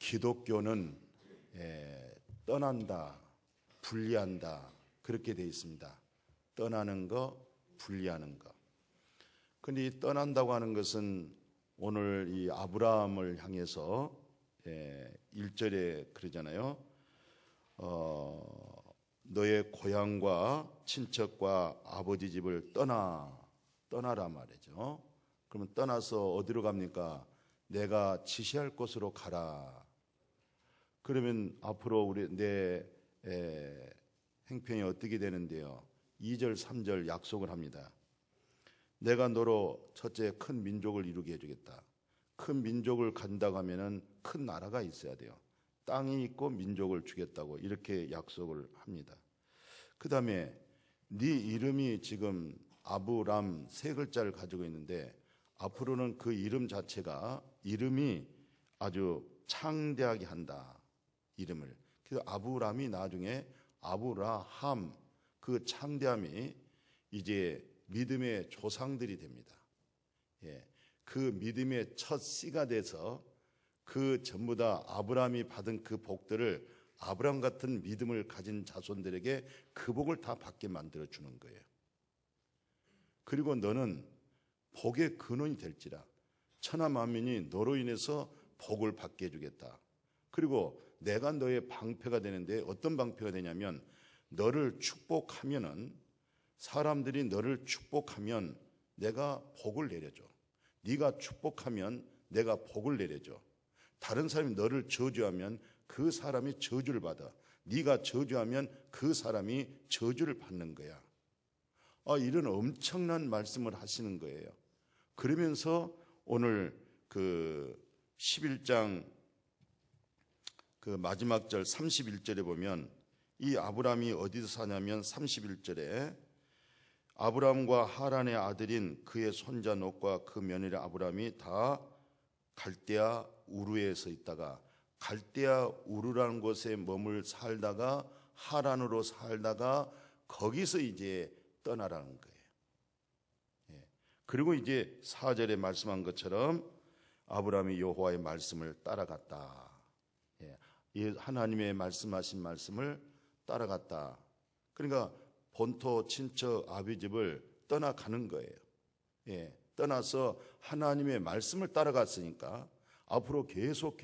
기독교는 떠난다, 분리한다 그렇게 되어 있습니다. 떠나는 거, 분리하는 거. 근데 이 떠난다고 하는 것은 오늘 이 아브라함을 향해서 1절에 그러잖아요. 너의 고향과 친척과 아버지 집을 떠나라 말이죠. 그러면 떠나서 어디로 갑니까? 내가 지시할 곳으로 가라. 그러면 앞으로 내 행편이 어떻게 되는데요? 2절 3절 약속을 합니다. 내가 너로 첫째 큰 민족을 이루게 해주겠다. 큰 민족을 간다고 하면은 큰 나라가 있어야 돼요. 땅이 있고 민족을 주겠다고 이렇게 약속을 합니다. 그 다음에 네 이름이 지금 아브람 3글자를 가지고 있는데 앞으로는 그 이름 자체가 이름이 아주 창대하게 한다. 이름을. 그래서 아브람이 나중에 아브라함 그 창대함이 이제 믿음의 조상들이 됩니다. 그 믿음의 첫 씨가 돼서 그 전부 다 아브라함이 받은 그 복들을 아브라함 같은 믿음을 가진 자손들에게 그 복을 다 받게 만들어 주는 거예요. 그리고 너는 복의 근원이 될지라 천하 만민이 너로 인해서 복을 받게 해주겠다. 그리고 내가 너의 방패가 되는데 어떤 방패가 되냐면 너를 축복하면은 사람들이 너를 축복하면 내가 복을 내려줘. 네가 축복하면 내가 복을 내려줘. 다른 사람이 너를 저주하면 그 사람이 저주를 받아. 네가 저주하면 그 사람이 저주를 받는 거야. 이런 엄청난 말씀을 하시는 거예요. 그러면서 오늘 그 11장 그 마지막 절 31절에 보면 이 아브라함이 어디서 사냐면 31절에 아브라함과 하란의 아들인 그의 손자 롯과 그 며느리 아브라함이 다 갈대아 우르에서 있다가 갈대아 우르라는 곳에 머물 살다가 하란으로 살다가 거기서 이제 떠나라는 거예요. 그리고 이제 4절에 말씀한 것처럼 아브라함이 여호와의 말씀을 따라갔다. 하나님의 말씀하신 말씀을 따라갔다. 그러니까 본토 친척 아비 집을 떠나가는 거예요. 떠나서 하나님의 말씀을 따라갔으니까 앞으로 계속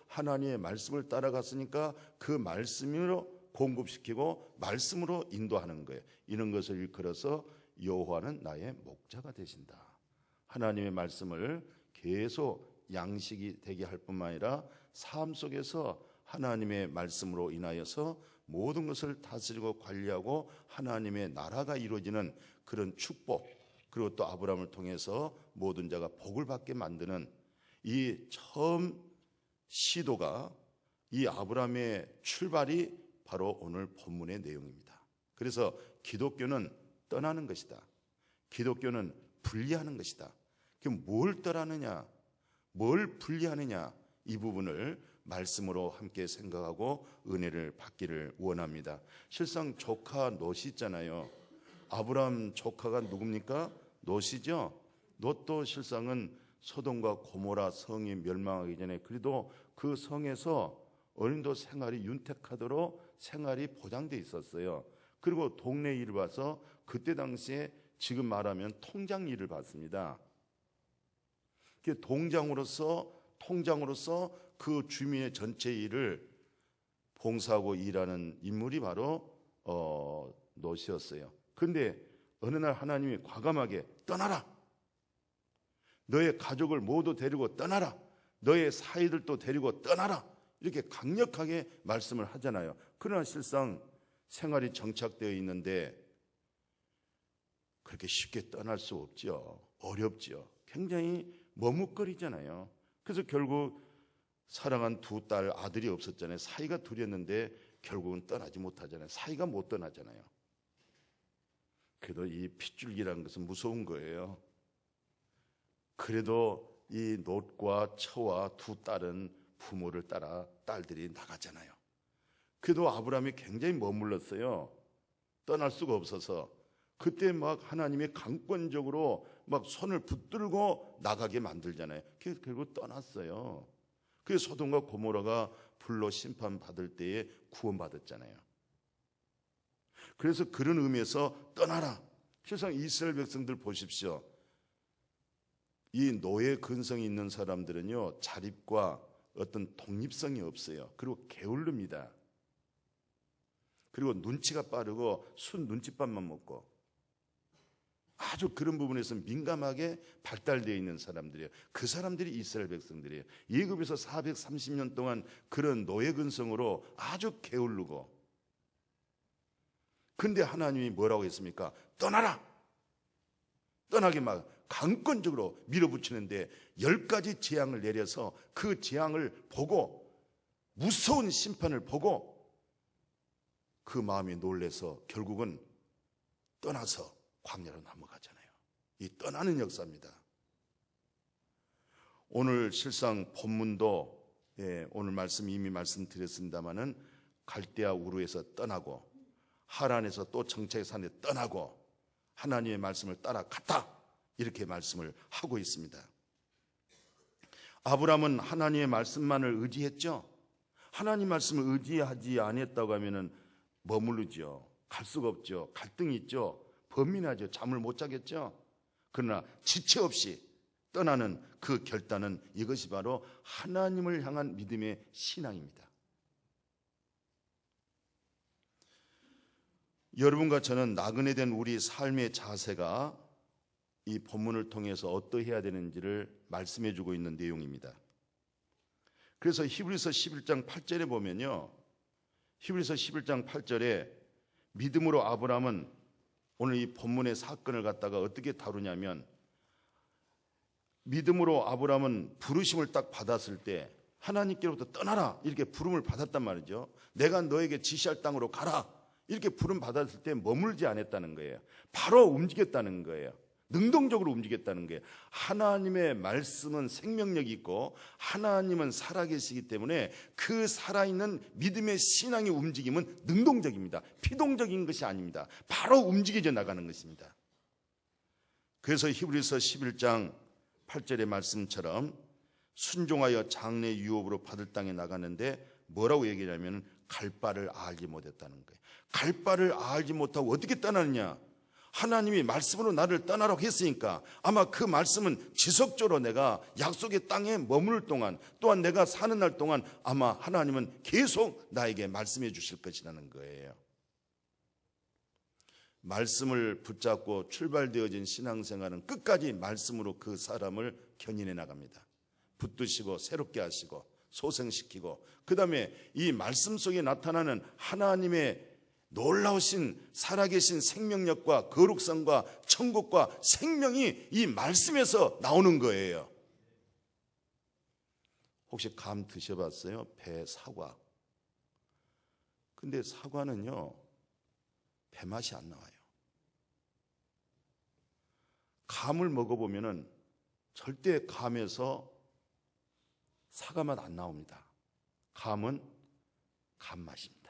하나님의 말씀을 따라갔으니까 그 말씀으로 공급시키고 말씀으로 인도하는 거예요. 이런 것을 일컬어서 여호와는 나의 목자가 되신다. 하나님의 말씀을 계속 양식이 되게 할 뿐만 아니라 삶 속에서 하나님의 말씀으로 인하여서 모든 것을 다스리고 관리하고 하나님의 나라가 이루어지는 그런 축복, 그리고 또 아브라함을 통해서 모든 자가 복을 받게 만드는 이 처음 시도가 이 아브라함의 출발이 바로 오늘 본문의 내용입니다. 그래서 기독교는 떠나는 것이다. 기독교는 분리하는 것이다. 그럼 뭘 떠나느냐, 뭘 분리하느냐, 이 부분을 말씀으로 함께 생각하고 은혜를 받기를 원합니다. 실상 조카 롯이 있잖아요. 아브라함 조카가 누굽니까? 롯이죠. 롯도 실상은 소돔과 고모라 성이 멸망하기 전에 그래도 그 성에서 어린도 생활이 윤택하도록 생활이 보장돼 있었어요. 그리고 동네 일을 봐서 그때 당시에 지금 말하면 통장 일을 봤습니다. 통장으로서 그 주민의 전체 일을 봉사하고 일하는 인물이 바로 롯이었어요. 그런데 어느 날 하나님이 과감하게 떠나라. 너의 가족을 모두 데리고 떠나라. 너의 사이들도 데리고 떠나라. 이렇게 강력하게 말씀을 하잖아요. 그러나 실상 생활이 정착되어 있는데 그렇게 쉽게 떠날 수 없죠. 어렵죠. 굉장히 머뭇거리잖아요. 그래서 결국 사랑한 두 딸 아들이 없었잖아요. 사이가 둘이었는데 결국은 떠나지 못하잖아요. 사이가 못 떠나잖아요. 그래도 이 핏줄기라는 것은 무서운 거예요. 그래도 이 롯과 처와 두 딸은 부모를 따라 딸들이 나가잖아요. 그래도 아브라함이 굉장히 머물렀어요. 떠날 수가 없어서. 그때 막 하나님이 강권적으로 막 손을 붙들고 나가게 만들잖아요. 그래서 결국 떠났어요. 그래서 소돔과 고모라가 불로 심판받을 때에 구원받았잖아요. 그래서 그런 의미에서 떠나라. 실상 이스라엘 백성들 보십시오. 이 노예 근성이 있는 사람들은요, 자립과 어떤 독립성이 없어요. 그리고 게을릅니다. 그리고 눈치가 빠르고 순 눈칫밥만 먹고 아주 그런 부분에서 민감하게 발달되어 있는 사람들이에요. 그 사람들이 이스라엘 백성들이에요. 애굽에서 430년 동안 그런 노예 근성으로 아주 게으르고, 근데 하나님이 뭐라고 했습니까? 떠나라! 떠나게 막 강권적으로 밀어붙이는데 10가지 재앙을 내려서 그 재앙을 보고, 무서운 심판을 보고 그 마음이 놀라서 결국은 떠나서 광야로 넘어가잖아요. 이 떠나는 역사입니다. 오늘 실상 본문도 오늘 말씀 이미 말씀드렸습니다마는 갈대아 우르에서 떠나고 하란에서 또 정착의 산에 떠나고 하나님의 말씀을 따라갔다, 이렇게 말씀을 하고 있습니다. 아브라함은 하나님의 말씀만을 의지했죠. 하나님 말씀을 의지하지 않았다고 하면은 머무르죠. 갈 수가 없죠. 갈등이 있죠. 범민하죠. 잠을 못 자겠죠. 그러나 지체 없이 떠나는 그 결단은 이것이 바로 하나님을 향한 믿음의 신앙입니다. 여러분과 저는 나그네 된 우리 삶의 자세가 이 본문을 통해서 어떠해야 되는지를 말씀해 주고 있는 내용입니다. 그래서 히브리서 11장 8절에 보면요, 히브리서 11장 8절에 믿음으로 아브라함은 오늘 이 본문의 사건을 갖다가 어떻게 다루냐면, 믿음으로 아브라함은 부르심을 딱 받았을 때 하나님께로부터 떠나라 이렇게 부름을 받았단 말이죠. 내가 너에게 지시할 땅으로 가라 이렇게 부름 받았을 때 머물지 않았다는 거예요. 바로 움직였다는 거예요. 능동적으로 움직였다는 거예요. 하나님의 말씀은 생명력이 있고 하나님은 살아계시기 때문에 그 살아있는 믿음의 신앙의 움직임은 능동적입니다. 피동적인 것이 아닙니다. 바로 움직여져 나가는 것입니다. 그래서 히브리서 11장 8절의 말씀처럼 순종하여 장래 유업으로 받을 땅에 나가는데 뭐라고 얘기하냐면 갈 바를 알지 못했다는 거예요. 갈 바를 알지 못하고 어떻게 떠나느냐? 하나님이 말씀으로 나를 떠나라고 했으니까 아마 그 말씀은 지속적으로 내가 약속의 땅에 머무를 동안, 또한 내가 사는 날 동안 아마 하나님은 계속 나에게 말씀해 주실 것이라는 거예요. 말씀을 붙잡고 출발되어진 신앙생활은 끝까지 말씀으로 그 사람을 견인해 나갑니다. 붙드시고 새롭게 하시고 소생시키고, 그 다음에 이 말씀 속에 나타나는 하나님의 놀라우신 살아계신 생명력과 거룩성과 천국과 생명이 이 말씀에서 나오는 거예요. 혹시 감 드셔봤어요? 배 사과. 근데 사과는요, 배 맛이 안 나와요. 감을 먹어보면은 절대 감에서 사과 맛 안 나옵니다. 감은 감 맛입니다.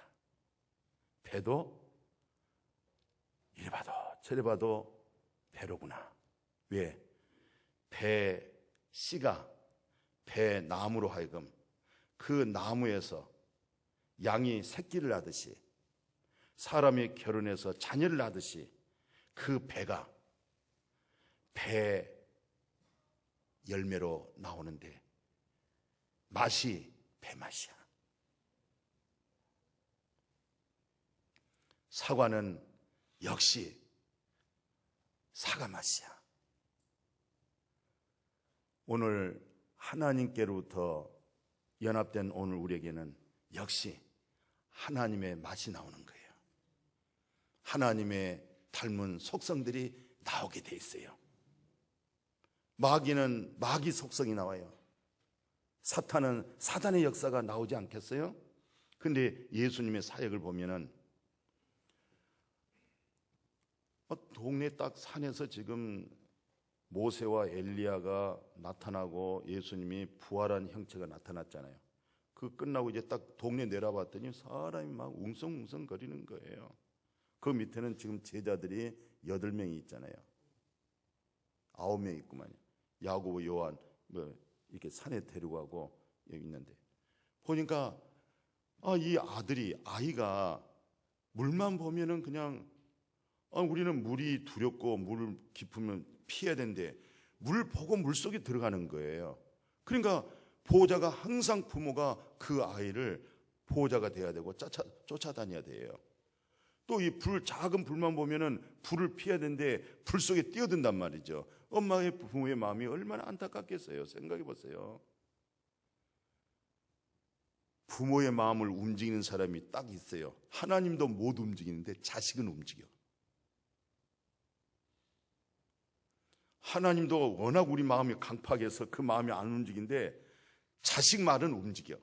배도 이래 봐도 저래 봐도 배로구나. 왜? 배 씨가 배 나무로 하여금 그 나무에서 양이 새끼를 낳듯이, 사람이 결혼해서 자녀를 낳듯이 그 배가 배 열매로 나오는데 맛이 배 맛이야. 사과는 역시 사과 맛이야. 오늘 하나님께로부터 연합된 오늘 우리에게는 역시 하나님의 맛이 나오는 거예요. 하나님의 닮은 속성들이 나오게 돼 있어요. 마귀는 마귀 속성이 나와요. 사탄은 사단의 역사가 나오지 않겠어요? 근데 예수님의 사역을 보면은 동네 딱 산에서 지금 모세와 엘리야가 나타나고 예수님이 부활한 형체가 나타났잖아요. 그 끝나고 이제 딱 동네 내려봤더니 사람이 막 웅성웅성 거리는 거예요. 그 밑에는 지금 제자들이 8명이 있잖아요. 9명 있구만요. 야고보, 요한 이렇게 산에 데리고 가고 여기 있는데 보니까 이 아이가 물만 보면은 그냥 우리는 물이 두렵고 물 깊으면 피해야 되는데 물 보고 물속에 들어가는 거예요. 그러니까 보호자가 항상 부모가 그 아이를 보호자가 돼야 되고 쫓아다녀야 돼요. 또 이 작은 불만 보면은 불을 피해야 되는데 불 속에 뛰어든단 말이죠. 엄마의 부모의 마음이 얼마나 안타깝겠어요. 생각해 보세요. 부모의 마음을 움직이는 사람이 딱 있어요. 하나님도 못 움직이는데 자식은 움직여. 하나님도 워낙 우리 마음이 강팍해서 그 마음이 안 움직이는데 자식 말은 움직여.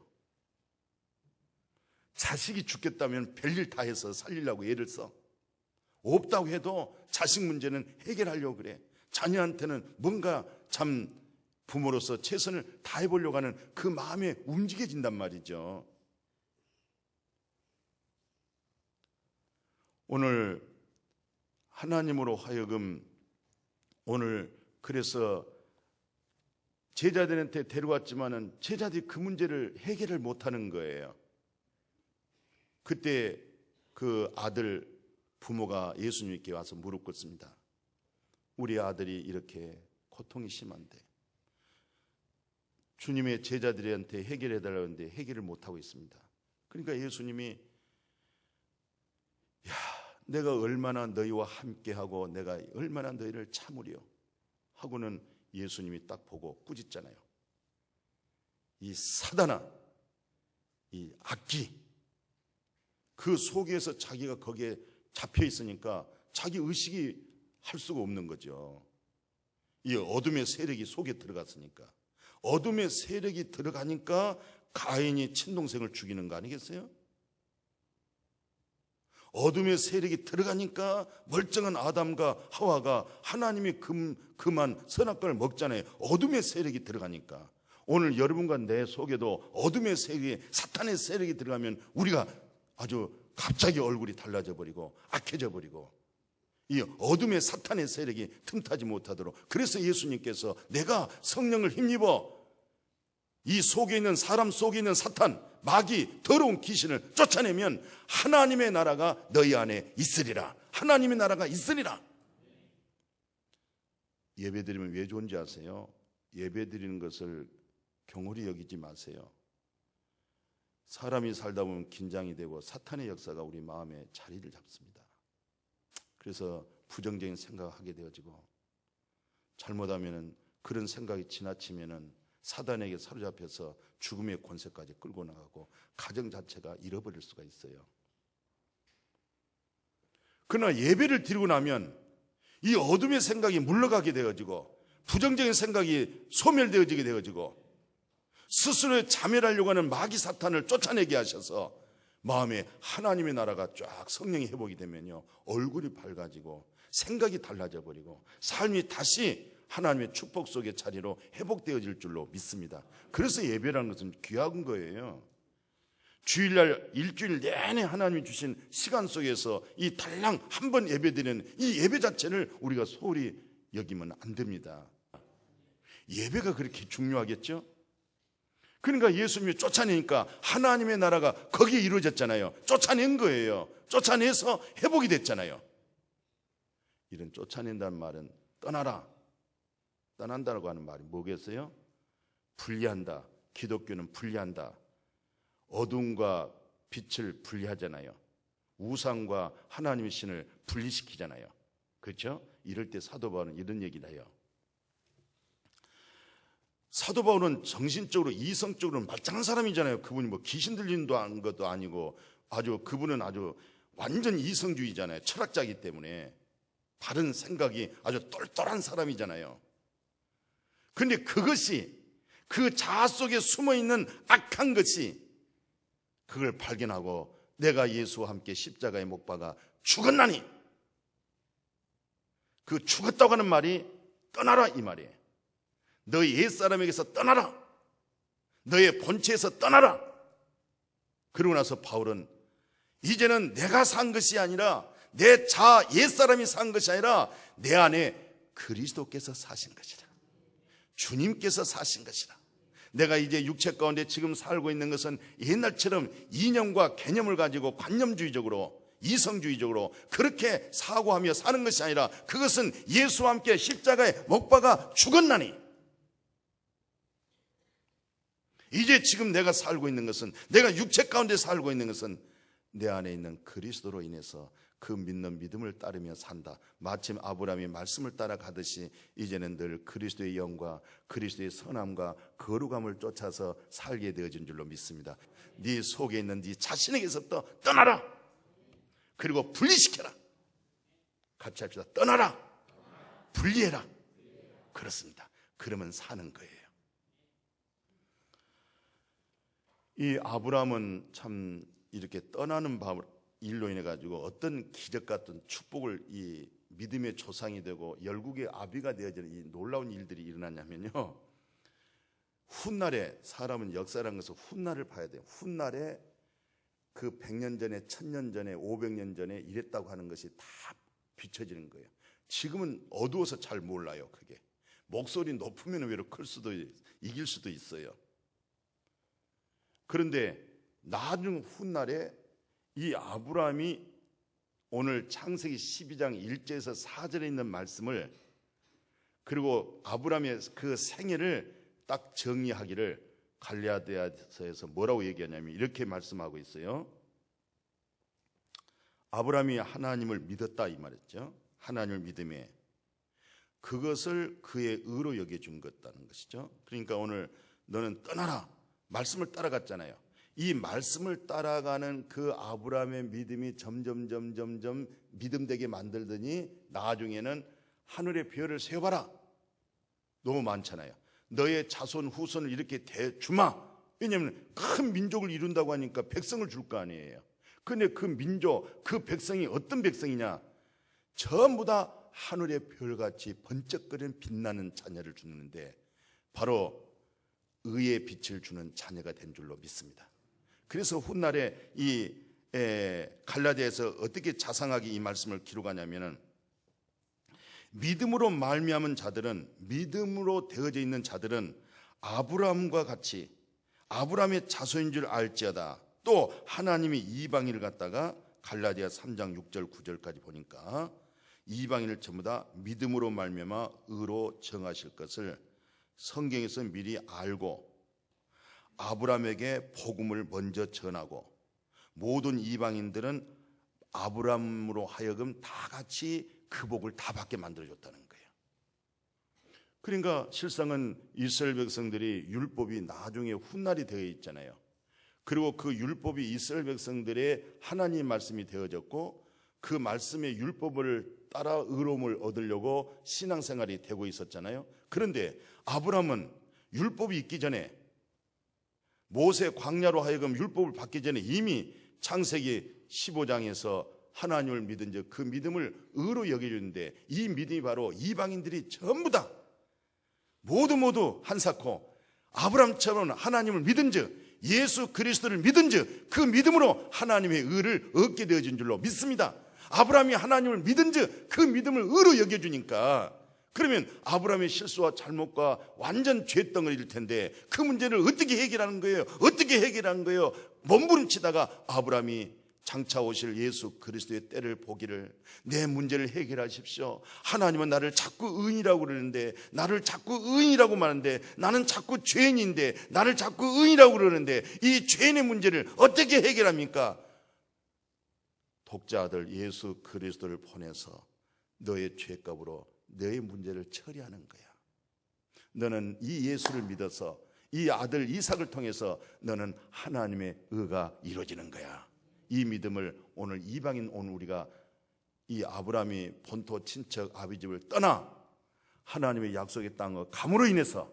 자식이 죽겠다면 별일 다 해서 살리려고 애를 써. 없다고 해도 자식 문제는 해결하려고 그래. 자녀한테는 뭔가 참 부모로서 최선을 다해보려고 하는 그 마음에 움직여진단 말이죠. 오늘 하나님으로 하여금 오늘 그래서 제자들한테 데려왔지만은 제자들이 그 문제를 해결을 못하는 거예요. 그때 그 아들 부모가 예수님께 와서 무릎 꿇습니다. 우리 아들이 이렇게 고통이 심한데 주님의 제자들한테 해결해 달라고 하는데 해결을 못하고 있습니다. 그러니까 예수님이 내가 얼마나 너희와 함께하고 내가 얼마나 너희를 참으려 하고는 예수님이 딱 보고 꾸짖잖아요. 이 사단아, 이 악기, 그 속에서 자기가 거기에 잡혀 있으니까 자기 의식이 할 수가 없는 거죠. 이 어둠의 세력이 속에 들어갔으니까. 어둠의 세력이 들어가니까 가인이 친동생을 죽이는 거 아니겠어요? 어둠의 세력이 들어가니까 멀쩡한 아담과 하와가 하나님이 그만 선악과를 먹잖아요. 어둠의 세력이 들어가니까. 오늘 여러분과 내 속에도 어둠의 세력이, 사탄의 세력이 들어가면 우리가 아주 갑자기 얼굴이 달라져 버리고 악해져 버리고 이 어둠의 사탄의 세력이 틈타지 못하도록, 그래서 예수님께서 내가 성령을 힘입어 이 속에 있는 사람 속에 있는 사탄, 마귀, 더러운 귀신을 쫓아내면 하나님의 나라가 너희 안에 있으리라. 하나님의 나라가 있으리라. 예배드리면 왜 좋은지 아세요? 예배드리는 것을 경홀히 여기지 마세요. 사람이 살다 보면 긴장이 되고 사탄의 역사가 우리 마음에 자리를 잡습니다. 그래서 부정적인 생각을 하게 되어지고, 잘못하면 그런 생각이 지나치면 사단에게 사로잡혀서 죽음의 권세까지 끌고 나가고 가정 자체가 잃어버릴 수가 있어요. 그러나 예배를 드리고 나면 이 어둠의 생각이 물러가게 되어지고 부정적인 생각이 소멸되어지게 되어지고 스스로의 자멸하려고 하는 마귀 사탄을 쫓아내게 하셔서 마음에 하나님의 나라가 쫙 성령이 회복이 되면요, 얼굴이 밝아지고 생각이 달라져 버리고 삶이 다시 하나님의 축복 속의 자리로 회복되어질 줄로 믿습니다. 그래서 예배라는 것은 귀한 거예요. 주일날 일주일 내내 하나님이 주신 시간 속에서 이 달랑 한 번 예배드리는 이 예배 자체를 우리가 소홀히 여기면 안 됩니다. 예배가 그렇게 중요하겠죠? 그러니까 예수님이 쫓아내니까 하나님의 나라가 거기에 이루어졌잖아요. 쫓아낸 거예요. 쫓아내서 회복이 됐잖아요. 이런 쫓아낸다는 말은 떠나라, 떠난다고 하는 말이 뭐겠어요? 분리한다. 기독교는 분리한다. 어둠과 빛을 분리하잖아요. 우상과 하나님의 신을 분리시키잖아요. 그렇죠? 이럴 때 사도 바울은 이런 얘기를 해요. 사도 바울은 정신적으로 이성적으로 말짱한 사람이잖아요. 그분이 뭐 귀신 들리는 것도 아니고 그분은 아주 완전 이성주의잖아요. 철학자이기 때문에 바른 생각이 아주 똘똘한 사람이잖아요. 그런데 그것이 그 자아 속에 숨어있는 악한 것이 그걸 발견하고 내가 예수와 함께 십자가에 못 박아 죽었나니, 그 죽었다고 하는 말이 떠나라 이 말이에요. 너희 옛사람에게서 떠나라. 너의 본체에서 떠나라. 그러고 나서 바울은 이제는 내가 산 것이 아니라 내 자아 옛사람이 산 것이 아니라 내 안에 그리스도께서 사신 것이라. 주님께서 사신 것이라. 내가 이제 육체 가운데 지금 살고 있는 것은 옛날처럼 이념과 개념을 가지고 관념주의적으로, 이성주의적으로 그렇게 사고하며 사는 것이 아니라 그것은 예수와 함께 십자가에 못 박아 죽었나니, 이제 지금 내가 살고 있는 것은, 내가 육체 가운데 살고 있는 것은 내 안에 있는 그리스도로 인해서 그 믿는 믿음을 따르며 산다. 마침 아브라함이 말씀을 따라가듯이 이제는 늘 그리스도의 영과 그리스도의 선함과 거룩함을 쫓아서 살게 되어진 줄로 믿습니다. 네 속에 있는 네 자신에게서부터 떠나라. 그리고 분리시켜라. 같이 합시다. 떠나라. 분리해라. 그렇습니다. 그러면 사는 거예요. 이 아브라함은 참 이렇게 떠나는 일로 인해 가지고 어떤 기적 같은 축복을, 이 믿음의 조상이 되고 열국의 아비가 되어지는 이 놀라운 일들이 일어났냐면요, 훗날에, 사람은 역사라는 것은 훗날을 봐야 돼요. 훗날에 그 100년 전에, 1000년 전에, 500년 전에 이랬다고 하는 것이 다 비춰지는 거예요. 지금은 어두워서 잘 몰라요. 그게 목소리 높으면 외로 클 수도, 이길 수도 있어요. 그런데 나중 훗날에 이 아브라함이 오늘 창세기 12장 1절에서 4절에 있는 말씀을, 그리고 아브라함의 그 생애를 딱 정의하기를 갈라디아서에서 뭐라고 얘기하냐면 이렇게 말씀하고 있어요. 아브라함이 하나님을 믿었다 이 말이죠. 하나님을 믿음에 그것을 그의 의로 여겨준 것다는 것이죠. 그러니까 오늘 너는 떠나라 말씀을 따라갔잖아요. 이 말씀을 따라가는 그 아브라함의 믿음이 점점 믿음되게 만들더니 나중에는 하늘의 별을 세어봐라. 너무 많잖아요. 너의 자손 후손을 이렇게 대주마. 왜냐하면 큰 민족을 이룬다고 하니까 백성을 줄 거 아니에요. 그런데 그 민족, 그 백성이 어떤 백성이냐, 전부 다 하늘의 별같이 번쩍거리는 빛나는 자녀를 주는데 바로 의의 빛을 주는 자녀가 된 줄로 믿습니다. 그래서 훗날에 이 갈라디아에서 어떻게 자상하게 이 말씀을 기록하냐면은, 믿음으로 말미암은 자들은, 믿음으로 되어져 있는 자들은 아브라함과 같이 아브라함의 자손인 줄 알지어다. 또 하나님이 이방인을 갖다가 갈라디아 3장 6절 9절까지 보니까 이방인을 전부 다 믿음으로 말미암아 의로 정하실 것을 성경에서 미리 알고 아브라함에게 복음을 먼저 전하고, 모든 이방인들은 아브라함으로 하여금 다 같이 그 복을 다 받게 만들어줬다는 거예요. 그러니까 실상은 이스라엘 백성들이 율법이 나중에 훗날이 되어 있잖아요. 그리고 그 율법이 이스라엘 백성들의 하나님의 말씀이 되어졌고, 그 말씀의 율법을 따라 의로움을 얻으려고 신앙생활이 되고 있었잖아요. 그런데 아브라함은 율법이 있기 전에, 모세 광야로 하여금 율법을 받기 전에 이미 창세기 15장에서 하나님을 믿은 즉 그 믿음을 의로 여겨주는데, 이 믿음이 바로 이방인들이 전부 다 모두 한사코 아브라함처럼 하나님을 믿은 즉, 예수 그리스도를 믿은 즉 그 믿음으로 하나님의 의를 얻게 되어진 줄로 믿습니다. 아브라함이 하나님을 믿은 즉 그 믿음을 의로 여겨주니까, 그러면 아브라함의 실수와 잘못과 완전 죄덩어리일 텐데 그 문제를 어떻게 해결하는 거예요? 어떻게 해결하는 거예요? 몸부림치다가 아브라함이 장차 오실 예수 그리스도의 때를 보기를, 내 문제를 해결하십시오. 하나님은 나를 자꾸 의인이라고 그러는데, 나를 자꾸 의인이라고 말하는데, 나는 자꾸 죄인인데 나를 자꾸 의인이라고 그러는데 이 죄인의 문제를 어떻게 해결합니까? 독자 아들 예수 그리스도를 보내서 너의 죄값으로 너의 문제를 처리하는 거야. 너는 이 예수를 믿어서 이 아들 이삭을 통해서 너는 하나님의 의가 이루어지는 거야. 이 믿음을 오늘 이방인 온 우리가 이 아브라함이 본토 친척 아비집을 떠나 하나님의 약속의 땅을 감으로 인해서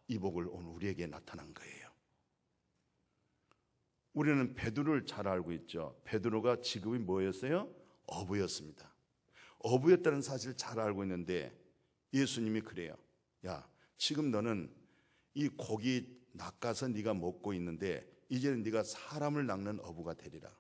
이 복을 오늘 우리에게 나타난 거예요. 우리는 베드로를 잘 알고 있죠. 베드로가 직업이 뭐였어요? 어부였습니다. 어부였다는 사실을 잘 알고 있는데 예수님이 그래요. 야, 지금 너는 이 고기 낚아서 네가 먹고 있는데 이제는 네가 사람을 낚는 어부가 되리라.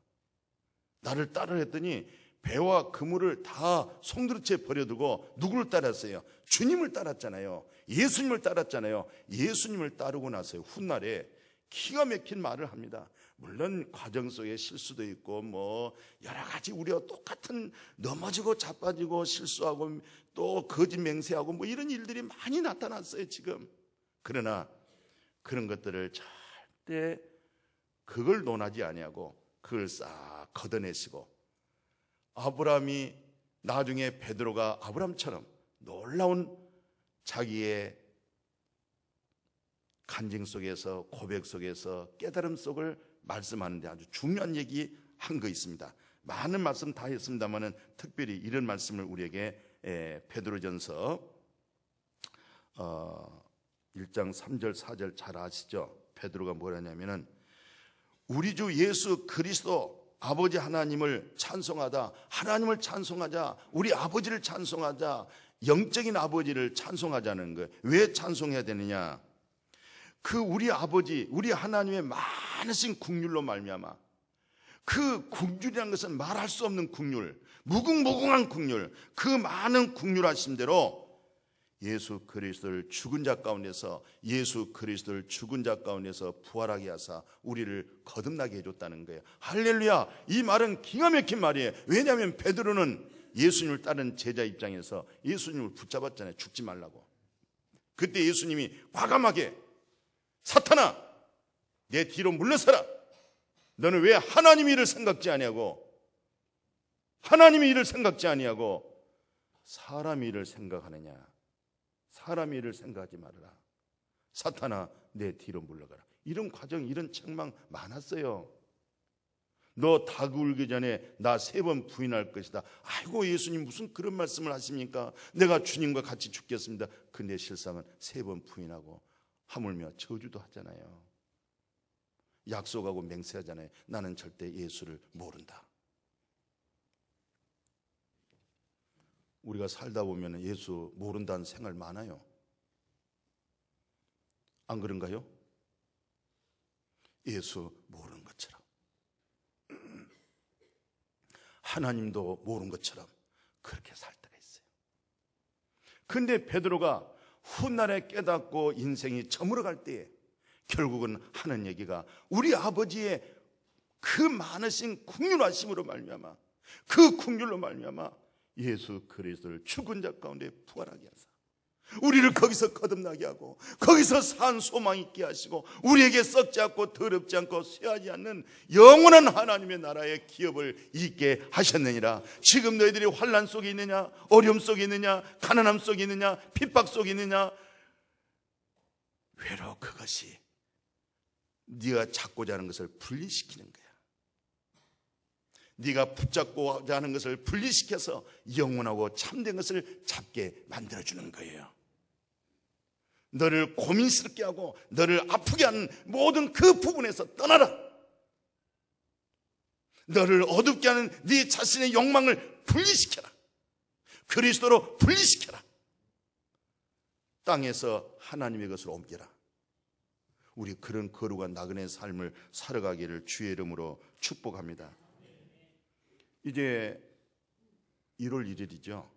나를 따르라 했더니 배와 그물을 다 송두리째 버려두고 누구를 따랐어요? 주님을 따랐잖아요. 예수님을 따랐잖아요. 예수님을 따르고 나서 훗날에 기가 막힌 말을 합니다. 물론 과정 속에 실수도 있고 뭐 여러 가지 우리와 똑같은 넘어지고 자빠지고 실수하고 또 거짓 맹세하고 뭐 이런 일들이 많이 나타났어요 지금. 그러나 그런 것들을 절대 그걸 논하지 아니하고 그걸 싹 걷어내시고, 아브라함이 나중에 베드로가 아브라함처럼 놀라운 자기의 간증 속에서 고백 속에서 깨달음 속을 말씀하는데 아주 중요한 얘기 한 거 있습니다. 많은 말씀 다 했습니다만은 특별히 이런 말씀을 우리에게 베드로전서 1장 3절 4절 잘 아시죠? 베드로가 뭐라냐면은 우리 주 예수 그리스도 아버지 하나님을 찬송하다, 하나님을 찬송하자, 우리 아버지를 찬송하자, 영적인 아버지를 찬송하자는 거예요. 왜 찬송해야 되느냐? 그 우리 아버지, 우리 하나님의 많으신 국률로 말미암아, 그 국률이라는 것은 말할 수 없는 국률, 무궁무궁한 국률, 그 많은 국률하심대로 예수 그리스도를 죽은 자 가운데서, 예수 그리스도를 죽은 자 가운데서 부활하게 하사 우리를 거듭나게 해줬다는 거예요. 할렐루야. 이 말은 기가 막힌 말이에요. 왜냐하면 베드로는 예수님을 따른 제자 입장에서 예수님을 붙잡았잖아요. 죽지 말라고. 그때 예수님이 과감하게 사탄아 내 뒤로 물러서라. 너는 왜 하나님의 일을 생각지 아니하고 하나님의 일을 생각지 아니하고 사람의 일을 생각하느냐. 사람의 일을 생각하지 말아라. 사탄아 내 뒤로 물러가라. 이런 과정, 이런 책망 많았어요. 너 닭 울기 전에 나 3번 부인할 것이다. 아이고 예수님 무슨 그런 말씀을 하십니까? 내가 주님과 같이 죽겠습니다. 근데 실상은 3번 부인하고 하물며 저주도 하잖아요. 약속하고 맹세하잖아요. 나는 절대 예수를 모른다. 우리가 살다 보면 예수 모른다는 생활 많아요. 안 그런가요? 예수 모르는 것처럼, 하나님도 모르는 것처럼 그렇게 살 때가 있어요. 근데 베드로가 훗날에 깨닫고 인생이 저물어갈 때에 결국은 하는 얘기가 우리 아버지의 그 많으신 국률하심으로 말미암아, 그 국률로 말미암아 예수 그리스도를 죽은 자 가운데 부활하게 하사 우리를 거기서 거듭나게 하고 거기서 산 소망 있게 하시고 우리에게 썩지 않고 더럽지 않고 쇠하지 않는 영원한 하나님의 나라의 기업을 있게 하셨느니라. 지금 너희들이 환난 속에 있느냐, 어려움 속에 있느냐, 가난함 속에 있느냐, 핍박 속에 있느냐, 외로 그것이 네가 찾고자 하는 것을 분리시키는 거야. 네가 붙잡고자 하는 것을 분리시켜서 영원하고 참된 것을 잡게 만들어주는 거예요. 너를 고민스럽게 하고 너를 아프게 하는 모든 그 부분에서 떠나라. 너를 어둡게 하는 네 자신의 욕망을 분리시켜라. 그리스도로 분리시켜라. 땅에서 하나님의 것으로 옮겨라. 우리 그런 거룩한 나그네 삶을 살아가기를 주의 이름으로 축복합니다. 이제 1월 1일이죠.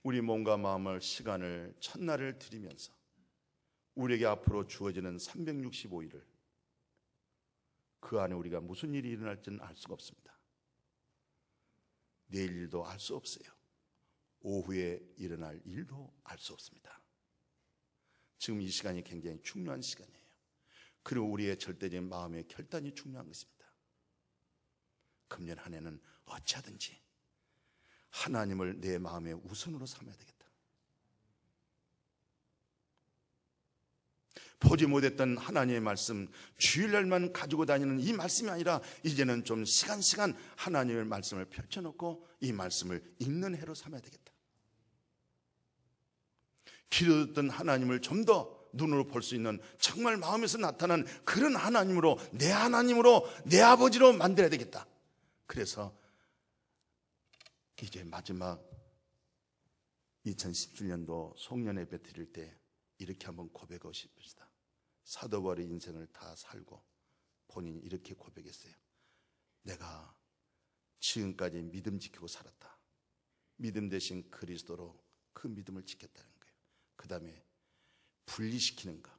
우리 몸과 마음을, 시간을, 첫날을 드리면서 우리에게 앞으로 주어지는 365일을 그 안에 우리가 무슨 일이 일어날지는 알 수가 없습니다. 내일 일도 알 수 없어요. 오후에 일어날 일도 알 수 없습니다. 지금 이 시간이 굉장히 중요한 시간이에요. 그리고 우리의 절대적인 마음의 결단이 중요한 것입니다. 금년 한 해는 어찌하든지 하나님을 내 마음의 우선으로 삼아야 되겠다. 보지 못했던 하나님의 말씀, 주일날만 가지고 다니는 이 말씀이 아니라 이제는 좀 시간 하나님의 말씀을 펼쳐놓고 이 말씀을 읽는 해로 삼아야 되겠다. 기도 듣던 하나님을 좀 더 눈으로 볼 수 있는, 정말 마음에서 나타난 그런 하나님으로, 내 아버지로 만들어야 되겠다. 그래서 이제 마지막 2017년도 송년 예배 드릴 때 이렇게 한번 고백하고 싶습니다. 사도 바울의 인생을 다 살고 본인이 이렇게 고백했어요. 내가 지금까지 믿음 지키고 살았다. 믿음 대신 그리스도로 그 믿음을 지켰다는 거예요. 그 다음에 분리시키는가?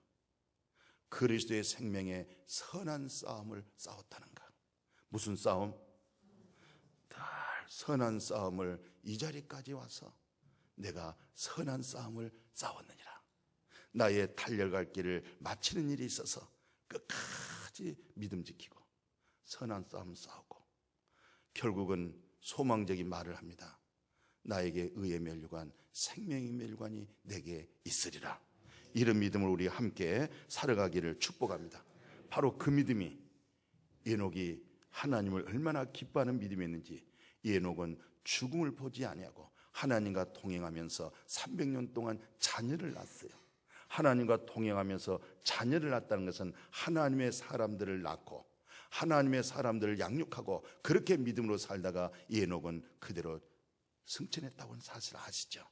그리스도의 생명에 선한 싸움을 싸웠다는가? 무슨 싸움? 선한 싸움을 이 자리까지 와서 내가 선한 싸움을 싸웠느니라. 나의 달려갈 길을 마치는 일이 있어서 끝까지 믿음 지키고 선한 싸움 싸우고 결국은 소망적인 말을 합니다. 나에게 의의 멸류관, 생명의 멸류관이 내게 있으리라. 이런 믿음을 우리 함께 살아가기를 축복합니다. 바로 그 믿음이 에녹이 하나님을 얼마나 기뻐하는 믿음이었는지, 에녹은 죽음을 보지 아니하고 하나님과 동행하면서 300년 동안 자녀를 낳았어요. 하나님과 동행하면서 자녀를 낳았다는 것은 하나님의 사람들을 낳고 하나님의 사람들을 양육하고 그렇게 믿음으로 살다가 에녹은 그대로 승천했다고는 사실 아시죠?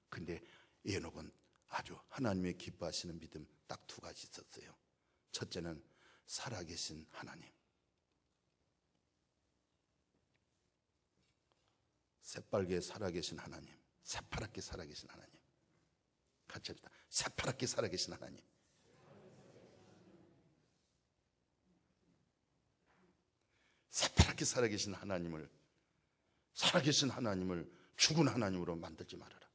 근데 에녹은 아주 하나님의 기뻐하시는 믿음 딱 두 가지 있었어요. 첫째는 살아계신 하나님, 새빨개 살아계신 하나님, 새파랗게 살아계신 하나님. 같이 합시다. 새파랗게 살아계신 하나님. 새파랗게 살아계신 하나님을, 살아계신 하나님을 죽은 하나님으로 만들지 말아라.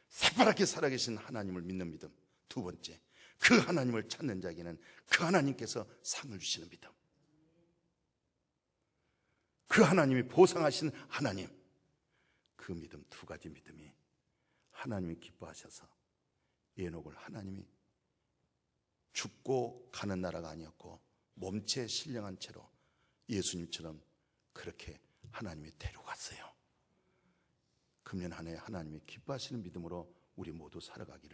새파랗게 살아계신 하나님을 믿는 믿음. 두 번째, 그 하나님을 찾는 자에게는 그 하나님께서 상을 주시는 믿음. 그 하나님이 보상하신 하나님, 그 믿음, 두 가지 믿음이 하나님이 기뻐하셔서 에녹을 하나님이 죽고 가는 나라가 아니었고 몸체 신령한 채로 예수님처럼 그렇게 하나님이 데려갔어요. 금년 한 해 하나님이 기뻐하시는 믿음으로 우리 모두 살아가기를